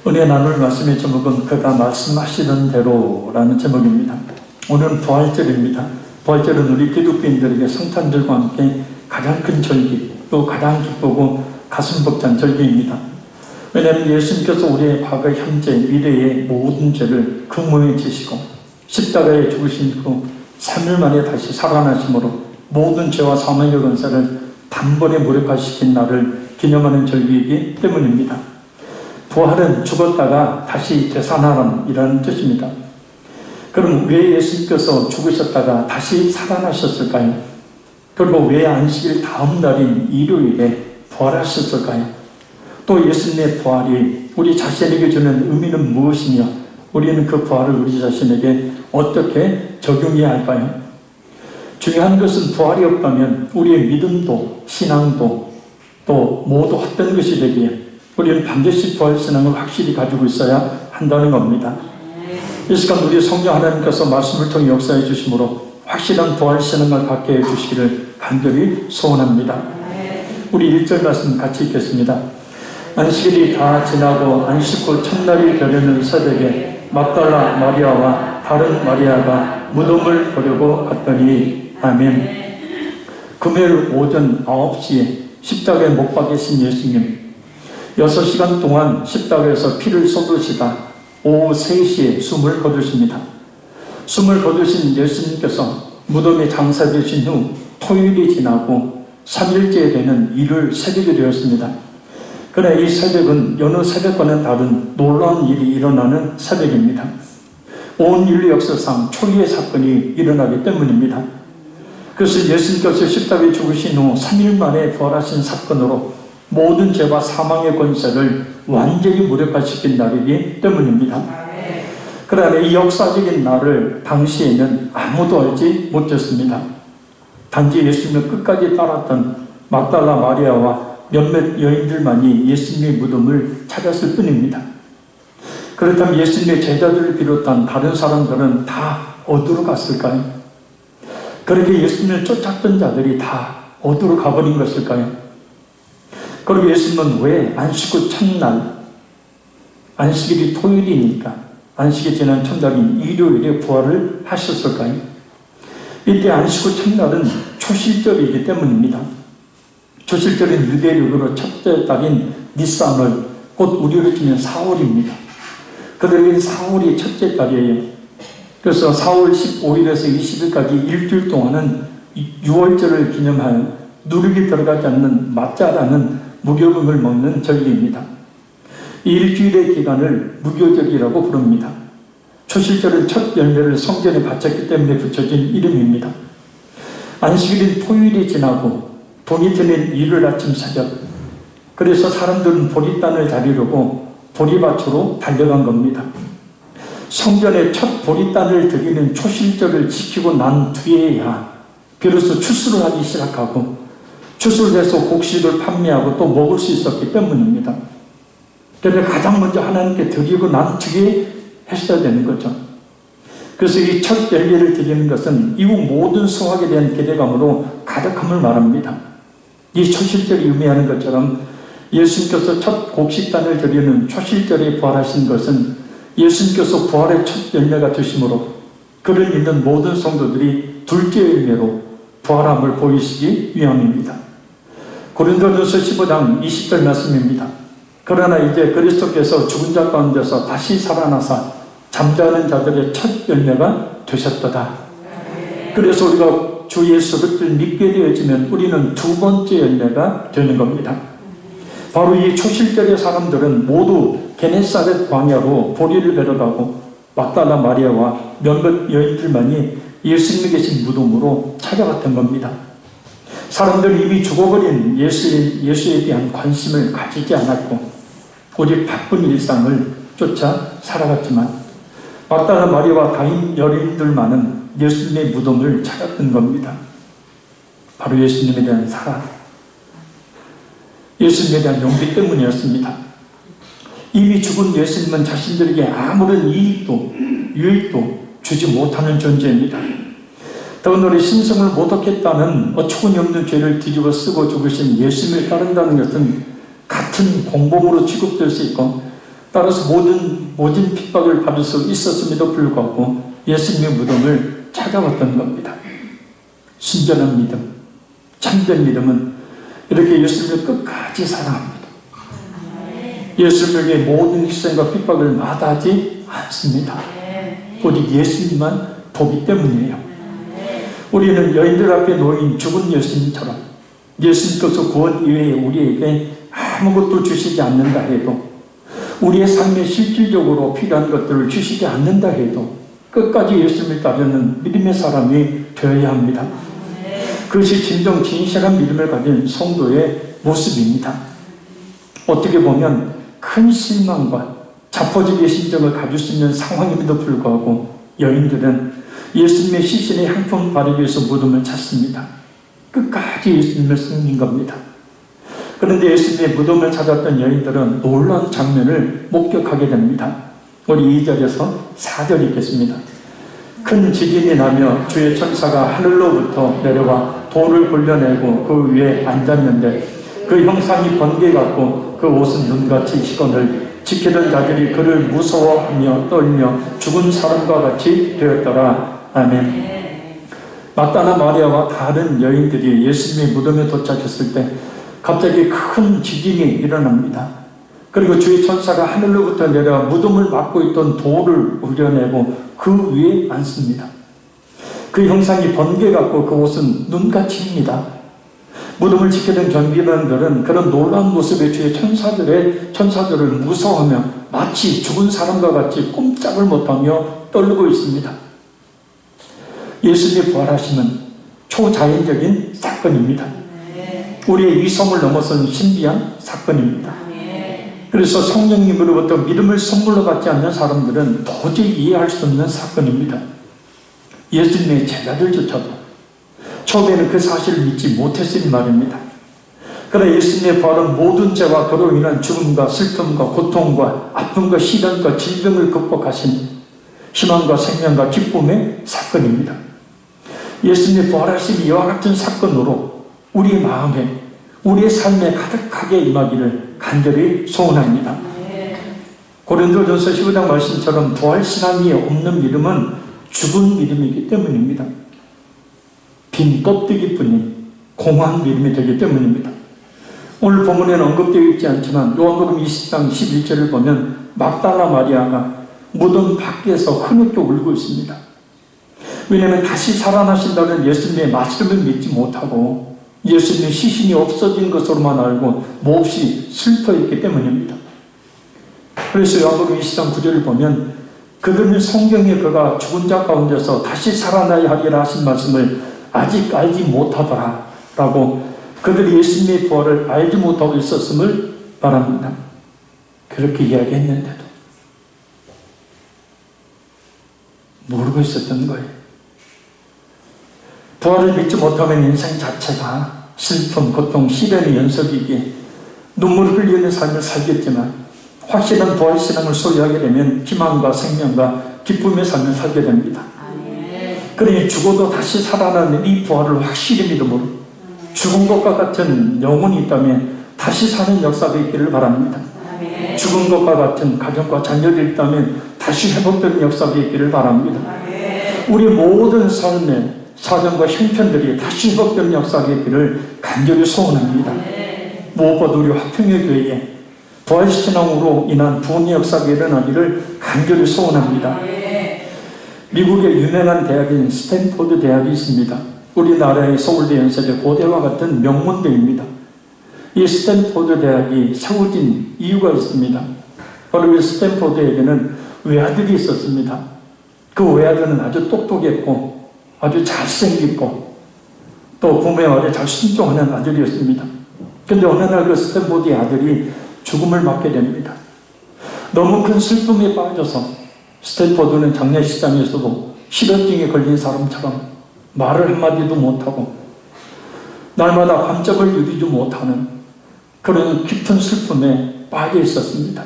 오늘 나눌 말씀의 제목은 그가 말씀하시던 대로라는 제목입니다. 오늘은 부활절입니다. 부활절은 우리 기독교인들에게 성탄절과 함께 가장 큰 절기, 또 가장 기쁘고 가슴 벅찬 절기입니다. 왜냐하면 예수님께서 우리의 과거, 현재, 미래의 모든 죄를 긍휼히 지시고 십자가에 죽으신 후 3일 만에 다시 살아나심으로 모든 죄와 사망의 권세를 단번에 무력화시킨 날을 기념하는 절기이기 때문입니다. 부활은 죽었다가 다시 되살아남이라는 뜻입니다. 그럼 왜 예수님께서 죽으셨다가 다시 살아나셨을까요? 그리고 왜 안식일 다음 날인 일요일에 부활하셨을까요? 또 예수님의 부활이 우리 자신에게 주는 의미는 무엇이며 우리는 그 부활을 우리 자신에게 어떻게 적용해야 할까요? 중요한 것은 부활이 없다면 우리의 믿음도 신앙도 또 모두 헛된 것이 되기에 우리는 반드시 부활신앙을 확실히 가지고 있어야 한다는 겁니다. 이 시간 우리 성령 하나님께서 말씀을 통해 역사해 주심으로 확실한 부활신앙을 갖게 해주시기를 간절히 소원합니다. 우리 1절 말씀 같이 읽겠습니다. 안식일이 다 지나고 안식 후 첫날이 되려는 새벽에 막달라 마리아와 다른 마리아가 무덤을 보려고 갔더니 아멘. 금요일 오전 9시에 십자가에 못 박히신 예수님, 6시간 동안 십자가에서 피를 쏟으시다 오후 3시에 숨을 거두십니다. 숨을 거두신 예수님께서 무덤에 장사되신 후 토요일이 지나고 3일째 되는 일요일 새벽이 되었습니다. 그러나 이 새벽은 여느 새벽과는 다른 놀라운 일이 일어나는 새벽입니다. 온 인류 역사상 초유의 사건이 일어나기 때문입니다. 그래서 예수님께서 십자가에 죽으신 후 3일 만에 부활하신 사건으로 모든 죄와 사망의 권세를 완전히 무력화시킨 날이기 때문입니다. 그러나 이 역사적인 날을 당시에는 아무도 알지 못했습니다. 단지 예수님을 끝까지 따랐던 막달라 마리아와 몇몇 여인들만이 예수님의 무덤을 찾았을 뿐입니다. 그렇다면 예수님의 제자들을 비롯한 다른 사람들은 다 어디로 갔을까요? 그렇게 예수님을 쫓았던 자들이 다 어디로 가버린 것일까요? 그리고 예수님은 왜 안식 후 첫날, 안식일이 토요일이니까 안식이 지난 첫날인 일요일에 부활을 하셨을까요? 이때 안식 후 첫날은 초실절이기 때문입니다. 초실절은 유대력으로 첫째 달인 니산월, 곧 우리로 치면 4월입니다. 그들에게는 4월이 첫째 달이에요. 그래서 4월 15일에서 20일까지 일주일 동안은 6월절을 기념하여 누룩이 들어가지 않는 마짜라는 무교금을 먹는 절기입니다. 이 일주일의 기간을 무교절이라고 부릅니다. 초실절은 첫 열매를 성전에 바쳤기 때문에 붙여진 이름입니다. 안식일인 토요일이 지나고 동이 트는 일요일 아침 새벽, 그래서 사람들은 보리단을 자리려고 보리밭으로 달려간 겁니다. 성전에 첫 보리단을 드리는 초실절을 지키고 난 뒤에야 비로소 추수를 하기 시작하고 추수를 해서 곡식을 판매하고 또 먹을 수 있었기 때문입니다. 그래서 가장 먼저 하나님께 드리고 난 뒤에 했어야 되는 거죠. 그래서 이 첫 열매를 드리는 것은 이후 모든 수확에 대한 기대감으로 가득함을 말합니다. 이 초실절이 의미하는 것처럼 예수님께서 첫 곡식단을 드리는 초실절에 부활하신 것은 예수님께서 부활의 첫 열매가 되심으로 그를 믿는 모든 성도들이 둘째 열매로 부활함을 보이시기 위함입니다. 고린도전서 15장 20절 말씀입니다. 그러나 이제 그리스도께서 죽은 자 가운데서 다시 살아나사 잠자는 자들의 첫 열매가 되셨도다. 그래서 우리가 주 예수를 믿게 되어지면 우리는 두 번째 열매가 되는 겁니다. 바로 이 초실절의 사람들은 모두 게네사렛 광야로 보리를 베러 가고 막달라 마리아와 몇몇 여인들만이 예수님이 계신 무덤으로 찾아갔던 겁니다. 사람들은 이미 죽어버린 예수에 대한 관심을 가지지 않았고 오직 바쁜 일상을 쫓아 살아갔지만 막달라 마리아와 다른 여인들만은 예수님의 무덤을 찾았던 겁니다. 바로 예수님에 대한 사랑, 예수님에 대한 용기 때문이었습니다. 이미 죽은 예수님은 자신들에게 아무런 이익도 유익도 주지 못하는 존재입니다. 더군다나 신성을 모독했다는 어처구니 없는 죄를 뒤집어 쓰고 죽으신 예수님을 따른다는 것은 같은 공범으로 취급될 수 있고 따라서 모진 핍박을 받을 수 있었음에도 불구하고 예수님의 무덤을 찾아왔던 겁니다. 순전한 믿음, 참된 믿음은 이렇게 예수님을 끝까지 사랑합니다. 예수님에게 모든 희생과 핍박을 마다하지 않습니다. 오직 예수님만 보기 때문이에요. 우리는 여인들 앞에 놓인 죽은 예수님처럼 예수님께서 구원 이외에 우리에게 아무것도 주시지 않는다 해도, 우리의 삶에 실질적으로 필요한 것들을 주시지 않는다 해도 끝까지 예수님을 따르는 믿음의 사람이 되어야 합니다. 그것이 진정 진실한 믿음을 가진 성도의 모습입니다. 어떻게 보면 큰 실망과 자포자기의 심정을 가질 수 있는 상황임에도 불구하고 여인들은 예수님의 시신의 향품 바르기 위해서 무덤을 찾습니다. 끝까지 예수님을 섬긴 겁니다. 그런데 예수님의 무덤을 찾았던 여인들은 놀라운 장면을 목격하게 됩니다. 우리 2절에서 4절 읽겠습니다. 큰 지진이 나며 주의 천사가 하늘로부터 내려와 돌을 굴려내고 그 위에 앉았는데 그 형상이 번개 같고 그 옷은 눈같이 시건을 지키던 자들이 그를 무서워하며 떨며 죽은 사람과 같이 되었더라. 아멘. 막다나 마리아와 다른 여인들이 예수님의 무덤에 도착했을 때 갑자기 큰 지진이 일어납니다. 그리고 주의 천사가 하늘로부터 내려와 무덤을 막고 있던 돌을 우려내고 그 위에 앉습니다. 그 형상이 번개 같고 그 옷은 눈같이입니다. 무덤을 지키던 경비병들은 그런 놀라운 모습의 주의 천사들을 무서워하며 마치 죽은 사람과 같이 꼼짝을 못하며 떨고 있습니다. 예수님의 부활하심은 초자연적인 사건입니다. 우리의 이성을 넘어선 신비한 사건입니다. 그래서 성령님으로부터 믿음을 선물로 받지 않는 사람들은 도저히 이해할 수 없는 사건입니다. 예수님의 제자들조차도 처음에는 그 사실을 믿지 못했으니 말입니다. 그러나 예수님의 부활은 모든 죄와 그로 인한 죽음과 슬픔과 고통과 아픔과 시련과 질병을 극복하신 희망과 생명과 기쁨의 사건입니다. 예수님의 부활하심이 이와 같은 사건으로 우리의 마음에, 우리의 삶에 가득하게 임하기를 간절히 소원합니다. 고린도전서 15장 말씀처럼 부활신앙이 없는 믿음은 죽은 믿음이기 때문입니다. 빈 껍데기뿐인 공허한 믿음이 되기 때문입니다. 오늘 본문에는 언급되어 있지 않지만 요한복음 20장 11절을 보면 막달라 마리아가 무덤 밖에서 흐느껴 울고 있습니다. 왜냐하면 다시 살아나신다는 예수님의 말씀을 믿지 못하고 예수님의 시신이 없어진 것으로만 알고 몹시 슬퍼했기 때문입니다. 그래서 요한복음 20장 9절을 보면 그들은 성경에 그가 죽은 자 가운데서 다시 살아나야 하리라 하신 말씀을 아직 알지 못하더라 라고, 그들이 예수님의 부활을 알지 못하고 있었음을 말합니다. 그렇게 이야기했는데도 모르고 있었던 거예요. 부활을 믿지 못하면 인생 자체가 슬픔, 고통, 시련의 연속이기에 눈물을 흘리는 삶을 살겠지만 확실한 부활신앙을 소유하게 되면 희망과 생명과 기쁨의 삶을 살게 됩니다. 그러니 죽어도 다시 살아나는 이 부활을 확실히 믿음으로 죽은 것과 같은 영혼이 있다면 다시 사는 역사가 있기를 바랍니다. 죽은 것과 같은 가정과 자녀들이 있다면 다시 회복되는 역사가 있기를 바랍니다. 우리 모든 삶의 사정과 형편들이 다시 회복되는 역사가 있기를 간절히 소원합니다. 무엇보다 우리 화평의 교회에 부활신앙으로 인한 부흥의 역사가 일어나기를 간절히 소원합니다. 미국의 유명한 대학인 스탠포드 대학이 있습니다. 우리나라의 서울대, 연세대, 고대와 같은 명문대입니다. 이 스탠포드 대학이 세워진 이유가 있습니다. 바로 이 스탠포드에게는 외아들이 있었습니다. 그 외아들은 아주 똑똑했고 아주 잘생기고 또 부모의 말에 잘 순종하는 아들이었습니다. 그런데 어느 날 그 스탠포드의 아들이 죽음을 맞게 됩니다. 너무 큰 슬픔에 빠져서 스탠포드는 장례식장에서도 실현증에 걸린 사람처럼 말을 한마디도 못하고 날마다 감정을 누리지 못하는 그런 깊은 슬픔에 빠져 있었습니다.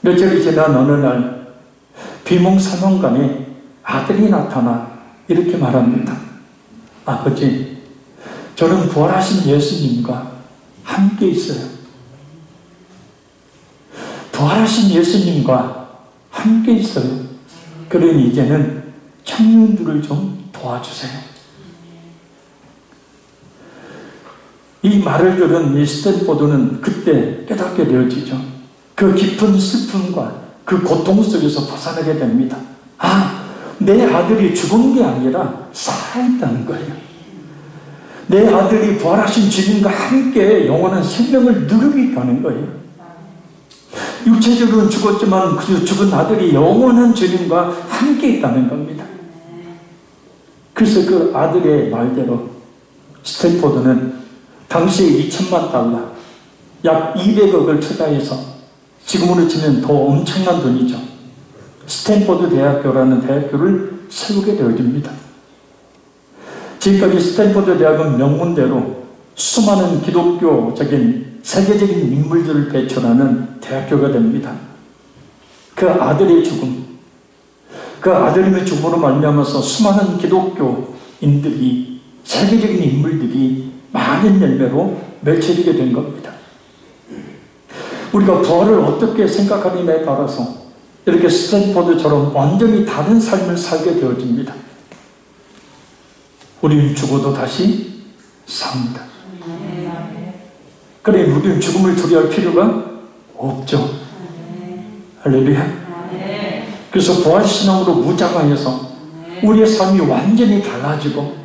며칠이 지난 어느 날 비몽사몽간에 아들이 나타나 이렇게 말합니다. 아버지, 저는 부활하신 예수님과 함께 있어요. 부활하신 예수님과 함께 있어요. 그러니 이제는 청년들을 좀 도와주세요. 이 말을 들은 이 스탠포드는 그때 깨닫게 되어지죠. 그 깊은 슬픔과 그 고통 속에서 벗어나게 됩니다. 아, 내 아들이 죽은 게 아니라 살아있다는 거예요. 내 아들이 부활하신 주님과 함께 영원한 생명을 누리고 있다는 거예요. 육체적으로는 죽었지만 그 죽은 아들이 영원한 주님과 함께 있다는 겁니다. 그래서 그 아들의 말대로 스탠포드는 당시에 2천만 달러, 약 200억을 투자해서 지금으로 치면 더 엄청난 돈이죠. 스탠포드 대학교라는 대학교를 세우게 되어집니다. 지금까지 스탠포드 대학은 명문대로 수많은 기독교적인 세계적인 인물들을 배출하는 대학교가 됩니다. 그 아들의 죽음, 그 아들의 죽음으로 말미암아서 수많은 기독교인들이, 세계적인 인물들이 많은 열매로 맺혀지게 된 겁니다. 우리가 부활을 어떻게 생각하느냐에 따라서 이렇게 스탠포드처럼 완전히 다른 삶을 살게 되어집니다. 우리는 죽어도 다시 삽니다. 그래, 우리는 죽음을 두려워할 필요가 없죠. 할렐루야. 그래서 부활신앙으로 무장하여서 우리의 삶이 완전히 달라지고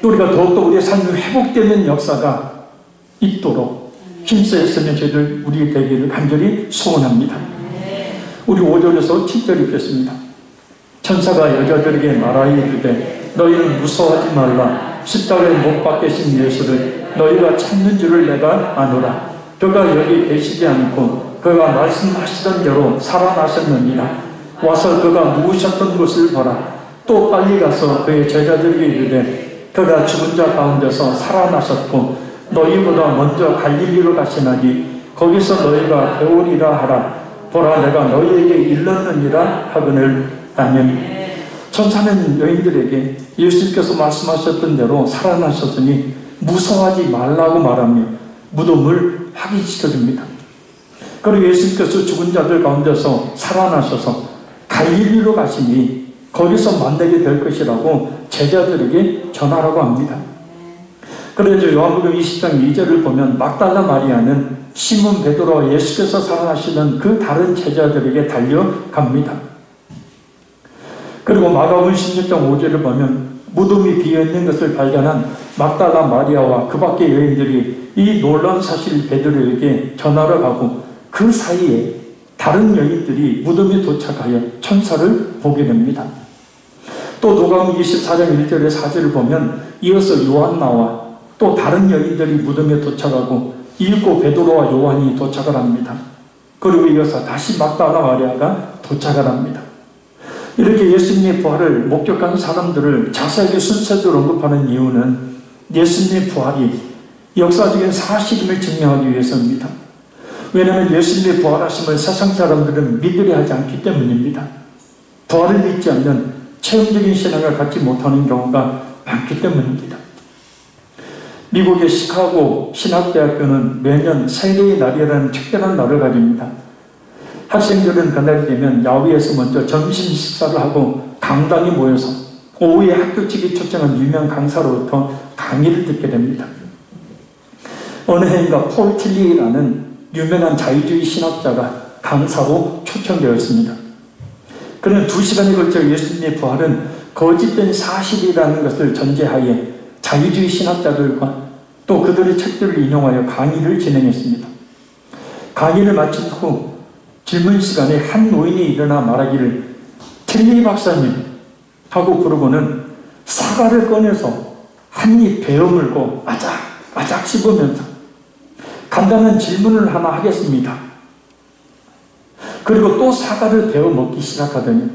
우리가 더욱더 우리의 삶이 회복되는 역사가 있도록 힘쓰였으면 저희들 우리 되기를 간절히 소원합니다. 우리 5절에서 7절 읽겠습니다. 천사가 여자들에게 말하여 이르되 너희는 무서워하지 말라. 십자가에 못 박히신 예수를 너희가 찾는 줄을 내가 아노라. 그가 여기 계시지 않고 그가 말씀하시던 대로 살아나셨느니라. 와서 그가 누우셨던 곳을 보라. 또 빨리 가서 그의 제자들에게 이르되 그가 죽은 자 가운데서 살아나셨고 너희보다 먼저 갈릴리로 가시나니 거기서 너희가 배우리라 하라. 보라, 내가 너희에게 일렀느니라 하거늘. 아멘. 천사는 여인들에게 예수님께서 말씀하셨던 대로 살아나셨으니 무서워하지 말라고 말하며 무덤을 확인시켜줍니다. 그리고 예수님께서 죽은 자들 가운데서 살아나셔서 갈릴리로 가시니 거기서 만나게 될 것이라고 제자들에게 전하라고 합니다. 그래서 요한복음 20장 2절을 보면 막달라 마리아는 시몬 베드로와 예수께서 살아나시는 그 다른 제자들에게 달려갑니다. 그리고 마가복음 16장 5절을 보면 무덤이 비어있는 것을 발견한 막달라 마리아와 그 밖의 여인들이 이 놀라운 사실을 베드로에게 전하러 가고 그 사이에 다른 여인들이 무덤에 도착하여 천사를 보게 됩니다. 또 누가복음 24장 1절에 4절을 보면 이어서 요한나와 또 다른 여인들이 무덤에 도착하고 이윽고 베드로와 요한이 도착을 합니다. 그리고 이어서 다시 막달라 마리아가 도착을 합니다. 이렇게 예수님의 부활을 목격한 사람들을 자세하게 순서대로 언급하는 이유는 예수님의 부활이 역사적인 사실임을 증명하기 위해서입니다. 왜냐하면 예수님의 부활하심을 세상 사람들은 믿으려 하지 않기 때문입니다. 부활을 믿지 않는 체험적인 신앙을 갖지 못하는 경우가 많기 때문입니다. 미국의 시카고 신학대학교는 매년 세례의 날이라는 특별한 날을 가집니다. 학생들은 그날이 되면 야외에서 먼저 점심 식사를 하고 강당에 모여서 오후에 학교 측이 초청한 유명 강사로부터 강의를 듣게 됩니다. 어느 해인가 폴 틸리라는 유명한 자유주의 신학자가 강사로 초청되었습니다. 그는 2시간에 걸쳐 예수님의 부활은 거짓된 사실이라는 것을 전제하에 자유주의 신학자들과 또 그들의 책들을 인용하여 강의를 진행했습니다. 강의를 마친 후 질문 시간에 한 노인이 일어나 말하기를 틸리 박사님 하고 부르고는 사과를 꺼내서 한 입 베어물고 아작 씹으면서 간단한 질문을 하나 하겠습니다. 그리고 또 사과를 베어 먹기 시작하더니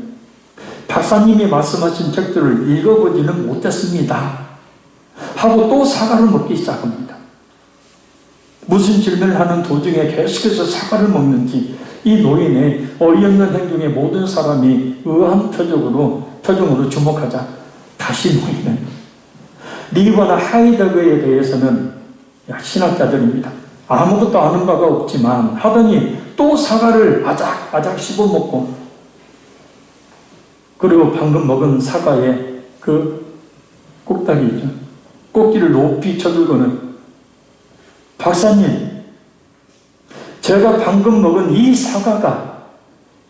박사님이 말씀하신 책들을 읽어보지는 못했습니다 하고 또 사과를 먹기 시작합니다. 무슨 질문을 하는 도중에 계속해서 사과를 먹는지 이 노인의 어이없는 행동에 모든 사람이 의아한 표정으로 주목하자 다시 노인은 리버나 하이데거에 대해서는 신학자들입니다. 아무것도 아는 바가 없지만 하더니 또 사과를 아작아작 씹어먹고, 그리고 방금 먹은 사과의 그 꼭다리 있죠. 꼭지를 높이 쳐들고는, 박사님, 제가 방금 먹은 이 사과가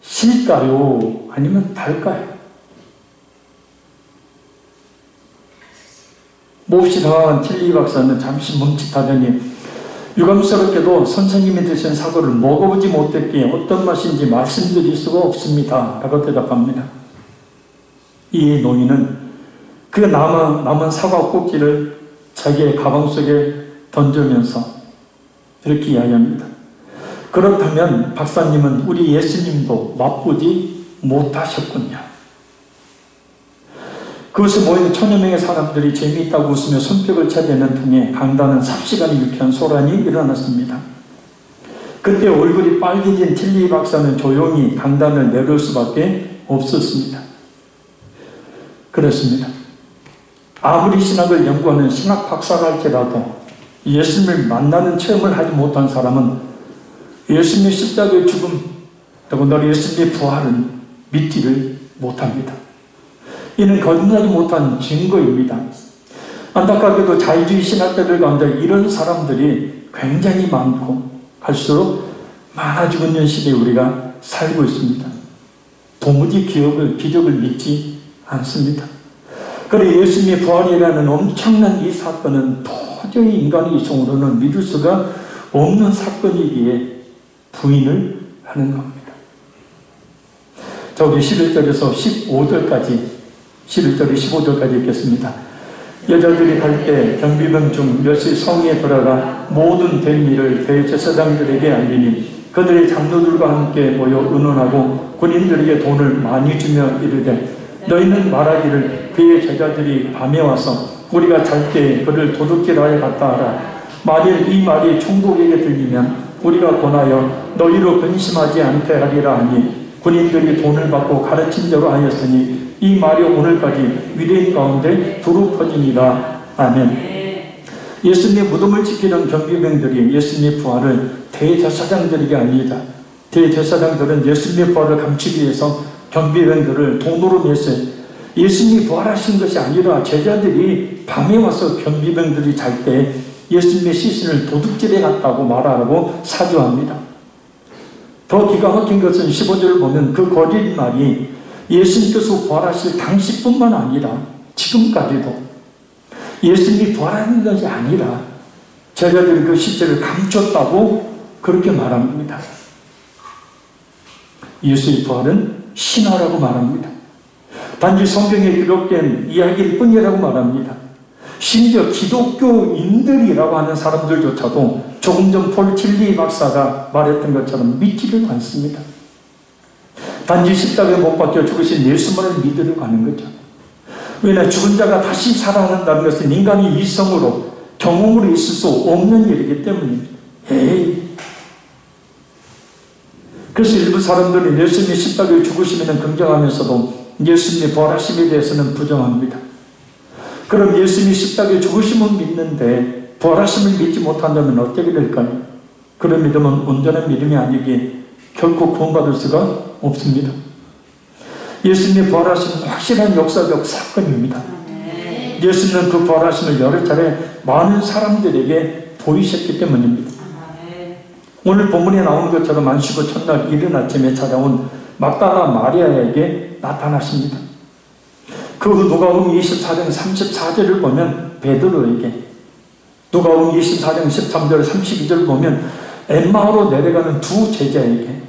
실까요? 아니면 달까요? 몹시 당황한 틸리 박사는 잠시 멈칫하더니 유감스럽게도 선생님이 드신 사과를 먹어보지 못했기에 어떤 맛인지 말씀드릴 수가 없습니다 라고 대답합니다. 이 노인은 그 남은 사과 꼭지를 자기의 가방 속에 던지면서 이렇게 이야기합니다. 그렇다면 박사님은 우리 예수님도 맛보지 못하셨군요. 그것을 모인 천여 명의 사람들이 재미있다고 웃으며 손뼉을 쳐대는 통에 강단은 삽시간에 유쾌한 소란이 일어났습니다. 그때 얼굴이 빨개진 틸리 박사는 조용히 강단을 내려올 수밖에 없었습니다. 그렇습니다. 아무리 신학을 연구하는 신학 박사라 할지라도 예수님을 만나는 체험을 하지 못한 사람은 예수님의 십자가의 죽음, 더군다나 예수님의 부활은 믿지를 못합니다. 이는 거듭나지 못한 증거입니다. 안타깝게도 자유주의 신학자들 가운데 이런 사람들이 굉장히 많고 갈수록 많아지고 있는 시대에 우리가 살고 있습니다. 도무지 기적을 믿지 않습니다. 그래 예수님의 부활이라는 엄청난 이 사건은 도저히 인간의 이성으로는 믿을 수가 없는 사건이기에 부인을 하는 겁니다. 자, 우리 11절에서 15절까지 11절에 15절까지 읽겠습니다. 여자들이 갈 때 경비병 중 몇이 성에 들어가 모든 된 일을 대제사장들에게 알리니 그들의 장로들과 함께 모여 의논하고 군인들에게 돈을 많이 주며 이르되 너희는 말하기를 그의 제자들이 밤에 와서 우리가 잘 때 그를 도둑질하여 갔다 하라. 만일 이 말이 총독에게 들리면 우리가 권하여 너희로 근심하지 않게 하리라 하니 군인들이 돈을 받고 가르친 대로 하였으니 이 말이 오늘까지 유대인 가운데 두루 퍼지니라. 아멘. 예수님의 무덤을 지키는 경비병들이 예수님의 부활을 대제사장들에게 알리자 대제사장들은 예수님의 부활을 감추기 위해서 경비병들을 돈으로 냈어요. 예수님이 부활하신 것이 아니라 제자들이 밤에 와서 경비병들이 잘 때 예수님의 시신을 도둑질해 갔다고 말하라고 사주합니다. 더 기가 막힌 것은 15절을 보면 그 거짓말이 예수님께서 부활하실 당시뿐만 아니라 지금까지도 예수님이 부활하는 것이 아니라 제자들이 그 시체를 감췄다고 그렇게 말합니다. 예수의 부활은 신화라고 말합니다. 단지 성경에 기록된 이야기일 뿐이라고 말합니다. 심지어 기독교인들이라고 하는 사람들조차도 조금 전 폴 틸리 박사가 말했던 것처럼 믿지를 않습니다. 단지 십자가에 못 박혀 죽으신 예수만을 믿으려고 하는 거죠. 왜냐하면 죽은 자가 다시 살아난다는 것은 인간의 이성으로 경험으로 있을 수 없는 일이기 때문입니다. 그래서 일부 사람들이 예수님의 십자가에 죽으심에는 긍정하면서도 예수님의 부활하심에 대해서는 부정합니다. 그럼 예수님이 십자가에 죽으심은 믿는데 부활하심을 믿지 못한다면 어떻게 될까요? 그런 믿음은 온전한 믿음이 아니기에 결코 구원받을 수가 없습니다. 예수님의 부활하심은 확실한 역사적 사건입니다. 예수님은 그 부활하심을 여러 차례 많은 사람들에게 보이셨기 때문입니다. 오늘 본문에 나오는 것처럼 안식구 첫날 이른 아침에 찾아온 막달라 마리아에게 나타나십니다. 그 후 누가복음 24장 34절을 보면 베드로에게, 누가복음 24장 13절 32절을 보면 엠마오로 내려가는 두 제자에게,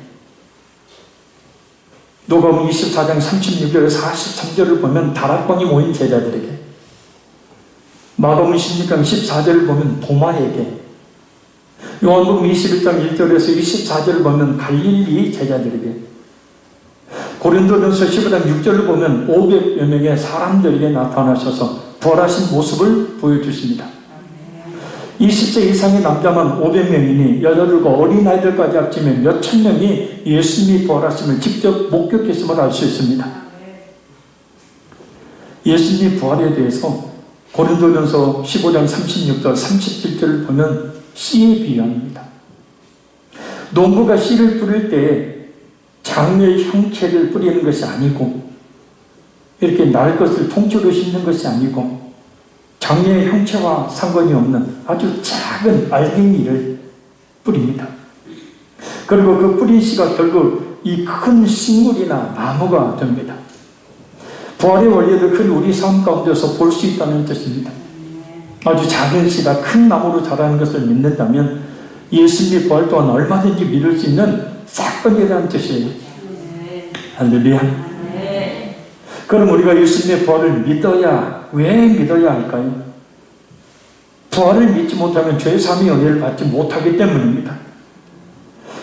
누가복음 24장 36절 43절을 보면 다락방에 모인 제자들에게, 마가복음 16장 14절을 보면 도마에게, 요한복음 21장 1절에서 24절을 보면 갈릴리 제자들에게, 고린도전서 15장 6절을 보면 500여 명의 사람들에게 나타나셔서 부활하신 모습을 보여주십니다. 20세 이상의 남자만 500명이니 여자들과 어린아이들까지 합치면 몇천 명이 예수님이 부활하심을 직접 목격했음을 알 수 있습니다. 예수님의 부활에 대해서 고린도전서 15장 36절 37절을 보면 씨에 비유합니다. 농부가 씨를 뿌릴 때 장미의 형체를 뿌리는 것이 아니고 이렇게 날 것을 통째로 심는 것이 아니고 장미의 형체와 상관이 없는 아주 작은 알갱이를 뿌립니다. 그리고 그 뿌린 씨가 결국 이 큰 식물이나 나무가 됩니다. 부활의 원리를 큰 우리 삶 가운데서 볼 수 있다는 뜻입니다. 아주 작은 씨가 큰 나무로 자라는 것을 믿는다면 예수님의 부활 또한 얼마든지 믿을 수 있는 사건이라는 뜻이에요. 할렐루야. 그럼 우리가 예수님의 부활을 믿어야, 왜 믿어야 할까요? 부활을 믿지 못하면 죄사함의 은혜를 받지 못하기 때문입니다.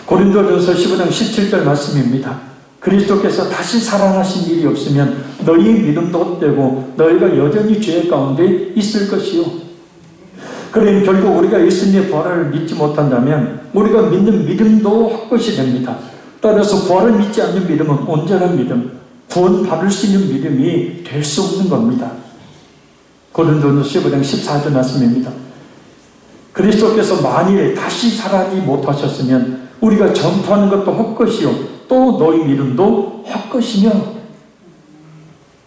고린도전서 15장 17절 말씀입니다. 그리스도께서 다시 살아나신 일이 없으면 너희의 믿음도 헛되고 너희가 여전히 죄 가운데 있을 것이요. 그러니 결국 우리가 예수님의 부활을 믿지 못한다면 우리가 믿는 믿음도 헛것이 됩니다. 따라서 부활을 믿지 않는 믿음은 온전한 믿음, 구원 받을 수 있는 믿음이 될 수 없는 겁니다. 고린도전서 15장 14절 말씀입니다. 그리스도께서 만일 다시 살아나지 못하셨으면 우리가 전파하는 것도 헛것이요 또 너희 믿음도 헛것이며.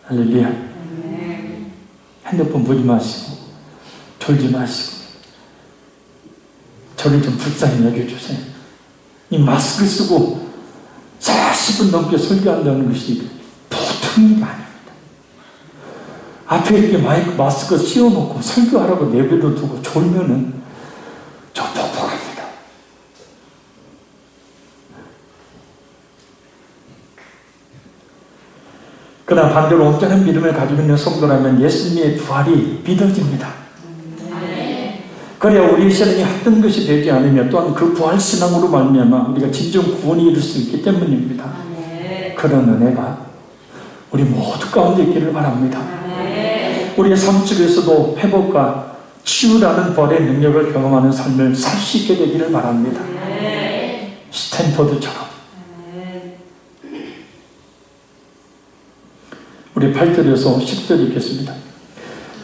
할렐루야. 핸드폰 보지 마시고 졸지 마시고 저를 좀 불쌍히 여겨주세요. 이 마스크 쓰고 40분 넘게 설교한다는 것이 보통 일이 아닙니다. 앞에 이렇게 마스크 씌워놓고 설교하라고 내버려 두고 졸면은 저 퍽퍽합니다. 그러나 반대로 온전한 믿음을 가지고 있는 성도라면 예수님의 부활이 믿어집니다. 그래야 우리의 신앙이 헛된 것이 되지 않으며 또한 그 부활 신앙으로 말미암아 우리가 진정 구원이 이룰 수 있기 때문입니다. 그런 은혜가 우리 모두 가운데 있기를 바랍니다. 우리의 삶 속에서도 회복과 치유라는 부활의 능력을 경험하는 삶을 살 수 있게 되기를 바랍니다. 스탠포드처럼. 우리 8절에서 10절 읽겠습니다.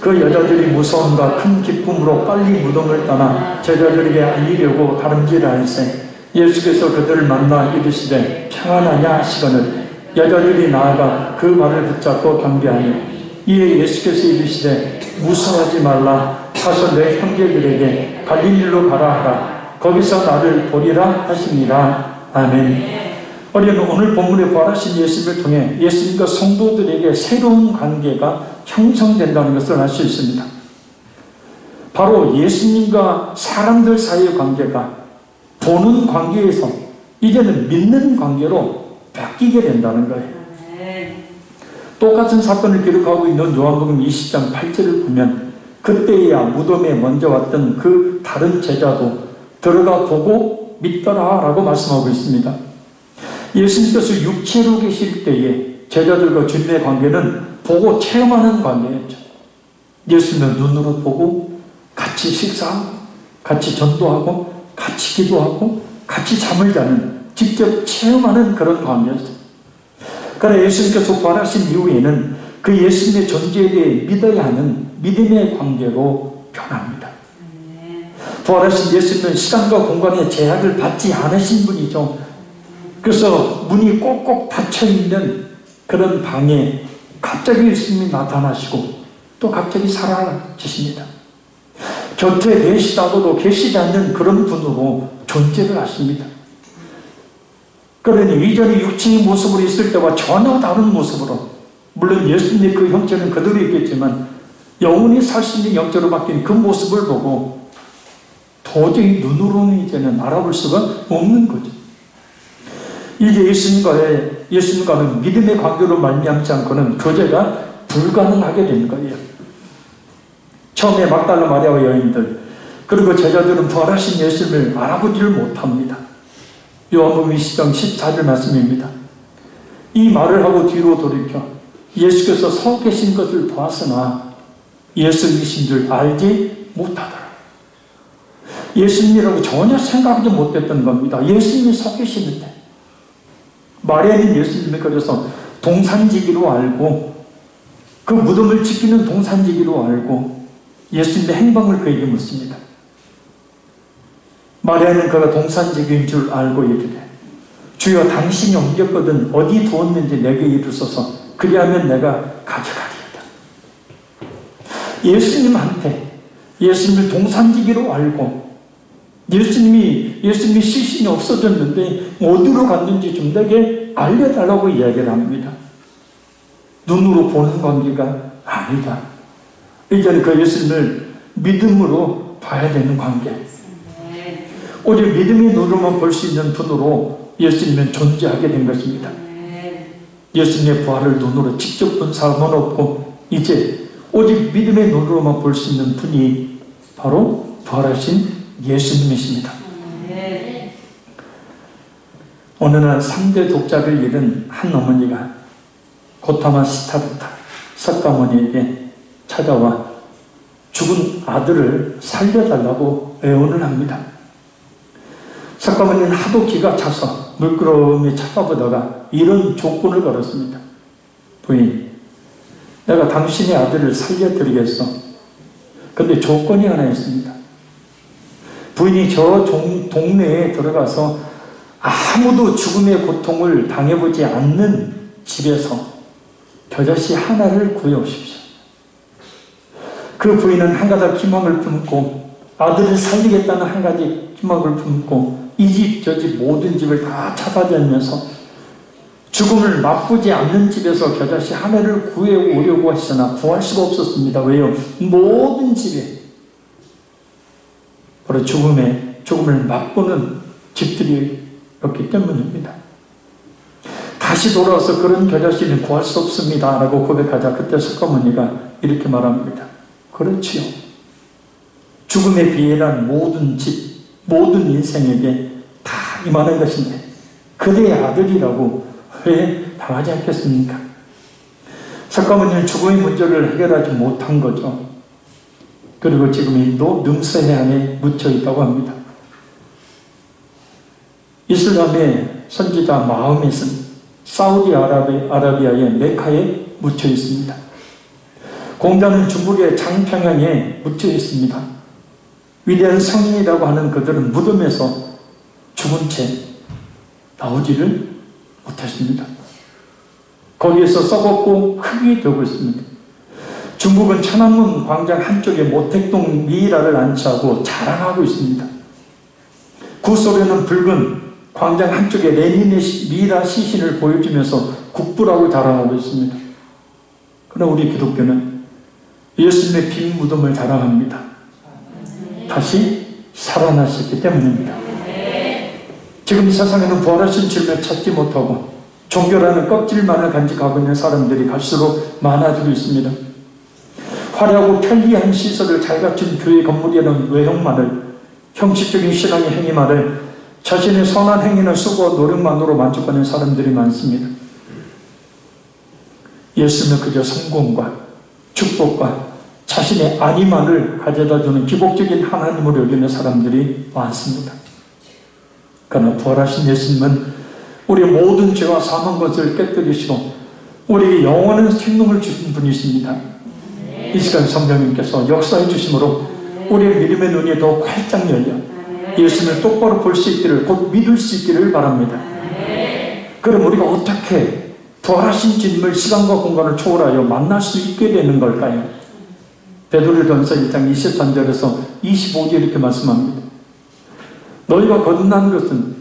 그 여자들이 무서움과 큰 기쁨으로 빨리 무덤을 떠나 제자들에게 알리려고 다름질을 할세 예수께서 그들을 만나 이르시되 평안하냐 하시거늘 여자들이 나아가 그 발을 붙잡고 경배하니 이에 예수께서 이르시되 무서워하지 말라 가서 내 형제들에게 갈릴리로 가라 하라 거기서 나를 보리라 하시니라. 아멘. 우리는 오늘 본문에 부활하신 예수님을 통해 예수님과 성도들에게 새로운 관계가 형성된다는 것을 알 수 있습니다. 바로 예수님과 사람들 사이의 관계가 보는 관계에서 이제는 믿는 관계로 바뀌게 된다는 거예요. 똑같은 사건을 기록하고 있는 요한복음 20장 8절을 보면 그때야 무덤에 먼저 왔던 그 다른 제자도 들어가 보고 믿더라 라고 말씀하고 있습니다. 예수님께서 육체로 계실 때에 제자들과 주님의 관계는 보고 체험하는 관계였죠. 예수님은 눈으로 보고 같이 식사하고 같이 전도하고 같이 기도하고 같이 잠을 자는 직접 체험하는 그런 관계였어요. 그러나 예수님께서 부활하신 이후에는 그 예수님의 존재에 대해 믿어야 하는 믿음의 관계로 변합니다. 부활하신 예수님은 시간과 공간의 제약을 받지 않으신 분이죠. 그래서 문이 꼭꼭 닫혀있는 그런 방에 갑자기 예수님이 나타나시고 또 갑자기 사라지십니다. 곁에 계시다고도 계시지 않는 그런 분으로 존재를 하십니다. 그러니 이전에 육체의 모습으로 있을 때와 전혀 다른 모습으로, 물론 예수님의 그 형체는 그대로 있겠지만 영원히 살 수 있는 형체로 바뀐 그 모습을 보고 도저히 눈으로는 이제는 알아볼 수가 없는 거죠. 이제 예수님과는 믿음의 관계로 말미암지 않고는 교제가 불가능하게 된 거예요. 처음에 막달라 마리아와 여인들 그리고 제자들은 부활하신 예수님을 알아보지를 못합니다. 요한복음 20장 14절 말씀입니다. 이 말을 하고 뒤로 돌이켜 예수께서 서 계신 것을 보았으나 예수님이신 줄 알지 못하더라. 예수님이라고 전혀 생각하지 못했던 겁니다. 예수님이 서 계시는데 마리아는 예수님을 그래서 동산지기로 알고 그 무덤을 지키는 동산지기로 알고 예수님의 행방을 그에게 묻습니다. 마리아는 그가 동산직인 줄 알고 이르되 주여 당신이 옮겼거든 어디 두었는지 내게 이르소서 그리하면 내가 가져가리이다. 예수님한테 예수님을 동산지기로 알고 예수님이 시신이 없어졌는데 어디로 갔는지 좀 내게 알려달라고 이야기를 합니다. 눈으로 보는 관계가 아니다. 이제는 그 예수님을 믿음으로 봐야 되는 관계. 오직 믿음의 눈으로만 볼 수 있는 분으로 예수님은 존재하게 된 것입니다. 예수님의 부활을 눈으로 직접 본 사람은 없고 이제 오직 믿음의 눈으로만 볼 수 있는 분이 바로 부활하신 예수님이십니다. 어느 날 3대 독자를 잃은 한 어머니가 고타마 시타르타 석가모니에게 찾아와 죽은 아들을 살려달라고 애원을 합니다. 석가모니는 하도 기가 차서 물끄러미 쳐다보다가 이런 조건을 걸었습니다. 부인, 내가 당신의 아들을 살려드리겠어. 근데 조건이 하나 있습니다. 부인이 저 동네에 들어가서 아무도 죽음의 고통을 당해보지 않는 집에서 겨자씨 하나를 구해오십시오. 그 부인은 한 가닥 희망을 품고 아들을 살리겠다는 한 가지 희망을 품고 이 집 저 집 모든 집을 다 찾아다니면서 죽음을 맛보지 않는 집에서 겨자씨 하나를 구해오려고 하시나 구할 수가 없었습니다. 왜요? 모든 집에 바로 죽음을 맛보는 집들이었기 때문입니다. 다시 돌아와서 그런 겨자씨는 구할 수 없습니다 라고 고백하자 그때 석가모니가 이렇게 말합니다. 그렇지요. 죽음에 비해난 모든 집, 모든 인생에게 다 이만한 것인데 그대의 아들이라고 왜 당하지 않겠습니까? 석가모니는 죽음의 문제를 해결하지 못한 거죠. 그리고 지금 인도 능선해안에 묻혀 있다고 합니다. 이슬람의 선지자 마흐멧은 사우디아라비아의 메카에 묻혀 있습니다. 공자는 중국의 장평양에 묻혀 있습니다. 위대한 성인이라고 하는 그들은 무덤에서 죽은 채 나오지를 못했습니다. 거기에서 썩었고 흙이 되고 있습니다. 중국은 천안문 광장 한쪽에 모택동 미이라를 안치하고 자랑하고 있습니다. 구소련은 붉은 광장 한쪽에 레닌의 미이라 시신을 보여주면서 국부라고 자랑하고 있습니다. 그러나 우리 기독교는 예수님의 빈 무덤을 자랑합니다. 다시 살아나셨기 때문입니다. 지금 세상에는 부활하신 주님을 찾지 못하고 종교라는 껍질만을 간직하고 있는 사람들이 갈수록 많아지고 있습니다. 화려하고 편리한 시설을 잘 갖춘 교회 건물이라는 외형만을, 형식적인 신앙의 행위만을, 자신의 선한 행위나 수고와 노력만으로 만족하는 사람들이 많습니다. 예수는 그저 성공과 축복과 자신의 안위만을 가져다주는 기복적인 하나님으로 여기는 사람들이 많습니다. 그러나 부활하신 예수님은 우리의 모든 죄와 사망 것을 깨뜨리시고 우리에게 영원한 생명을 주신 분이십니다. 이 시간 성령님께서 역사해 주심으로 우리의 믿음의 눈이 더 활짝 열려 예수님을 똑바로 볼 수 있기를, 곧 믿을 수 있기를 바랍니다. 그럼 우리가 어떻게 부활하신 주님을 시간과 공간을 초월하여 만날 수 있게 되는 걸까요? 베드로전서 1장 23절에서 25절 이렇게 말씀합니다. 너희가 거듭난 것은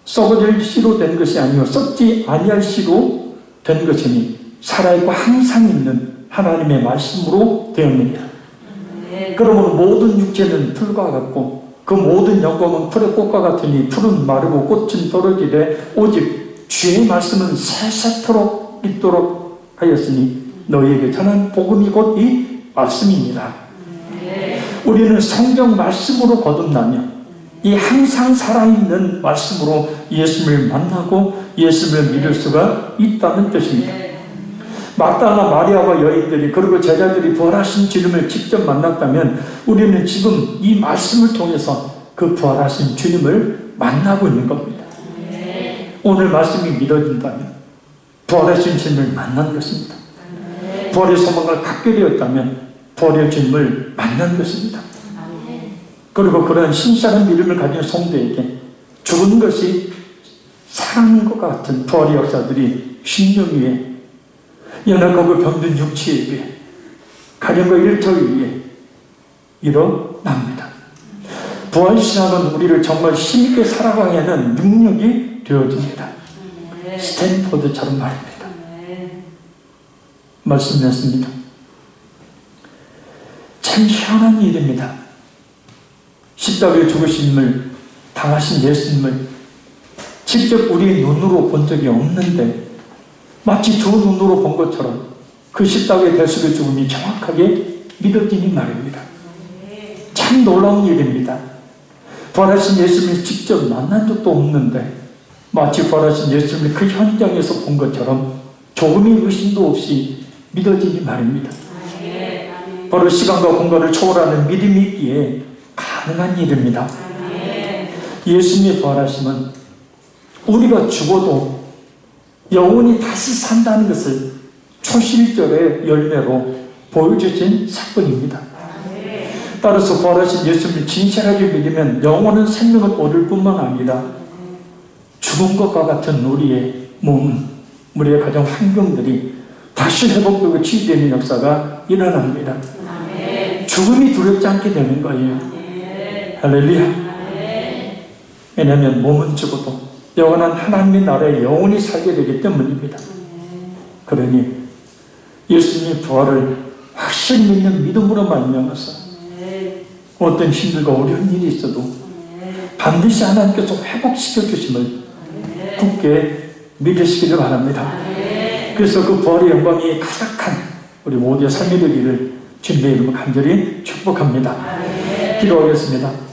썩어질 씨로 된 것이 아니요 썩지 아니할 씨로 된 것이니 살아있고 항상 있는 하나님의 말씀으로 되었느니라. 그러므로 모든 육체는 풀과 같고 그 모든 영광은 풀의 꽃과 같으니 풀은 마르고 꽃은 떨어지되 오직 주의 말씀은 세세토록 있도록 하였으니 너희에게 전한 복음이 곧 이 말씀입니다. 우리는 성경 말씀으로 거듭나며 이 항상 살아있는 말씀으로 예수님을 만나고 예수님을 믿을 수가 있다는 뜻입니다. 막달라 마리아와 여인들이 그리고 제자들이 부활하신 주님을 직접 만났다면 우리는 지금 이 말씀을 통해서 그 부활하신 주님을 만나고 있는 겁니다. 오늘 말씀이 믿어진다면 부활하신 주님을 만난 것입니다. 부활의 소망을 갖게 되었다면 부활의 주님을 만난 것입니다. 그 그리고 그런 신실한 믿음을 가진 성도에게 죽은 것이 살아난 것 같은 부활의 역사들이 심령 위에, 연약하고 병든 육체 위에, 가정과 일터 위에 일어납니다. 부활신앙은 우리를 정말 힘있게 살아가게 하는 능력이 되어집니다. 스탠포드처럼 말입니다. 말씀드렸습니다. 참 희한한 일입니다. 십자가에 죽으심을 당하신 예수님을 직접 우리의 눈으로 본 적이 없는데 마치 두 눈으로 본 것처럼 그 십자가의 대속의 죽음이 정확하게 믿어지니 말입니다. 참 놀라운 일입니다. 부활하신 예수님을 직접 만난 적도 없는데 마치 부활하신 예수님을 그 현장에서 본 것처럼 조금의 의심도 없이 믿어지니 말입니다. 바로 시간과 공간을 초월하는 믿음이 있기에 가능한 일입니다. 예수님의 부활하심은 우리가 죽어도 영원히 다시 산다는 것을 초실절의 열매로 보여주신 사건입니다. 따라서 부활하신 예수님을 진실하게 믿으면 영원한 생명을 얻을 뿐만 아니라 죽은 것과 같은 우리의 몸, 우리의 가정 환경들이 다시 회복되고 치유되는 역사가 일어납니다. 죽음이 두렵지 않게 되는 거예요. 할렐루야. 왜냐하면 몸은 죽어도 영원한 하나님의 나라에 영원히 살게 되기 때문입니다. 그러니 예수님의 부활을 확실히 믿는 믿음으로 말미암아서 어떤 힘들고 어려운 일이 있어도 반드시 하나님께서 회복시켜 주심을 굳게 믿으시기를 바랍니다. 그래서 그 부활의 영광이 가득한 우리 모두의 삶이 되기를 주님의 이름으로 간절히 축복합니다. 기도하겠습니다.